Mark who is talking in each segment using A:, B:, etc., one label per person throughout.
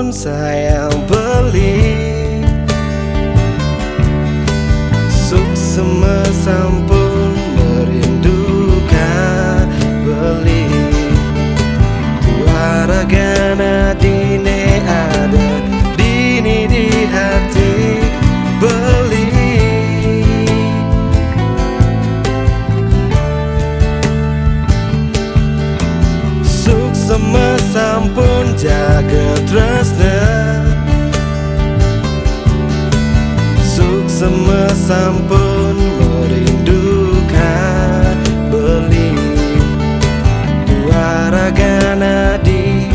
A: sampun saya beli, suksema sampun merindukan beli. Tuaragana dine ada dini di hati beli. Suksema sampun jaga tresna, suksema sampun merindukan beli. Tuaragana di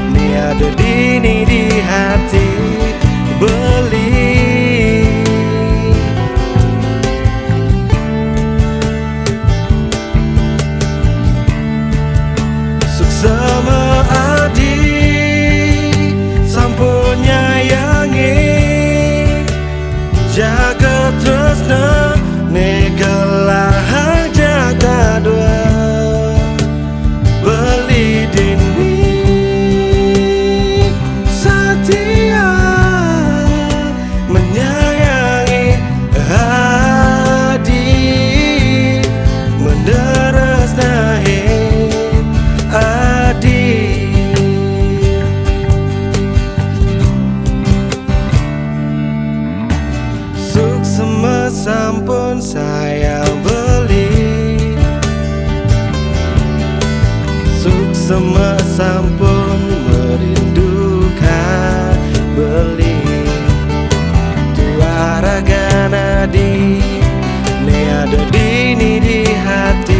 A: ni ada dini di hati beli. Suksema adi sampun nyayangi, jaga tresna negelah jaga dua beli dini setia menyayangi hadi menderes nahid adi. Suksema sampun saya beli, suksema sampun merindukan beli. Tuaragana di ne ada dini di hati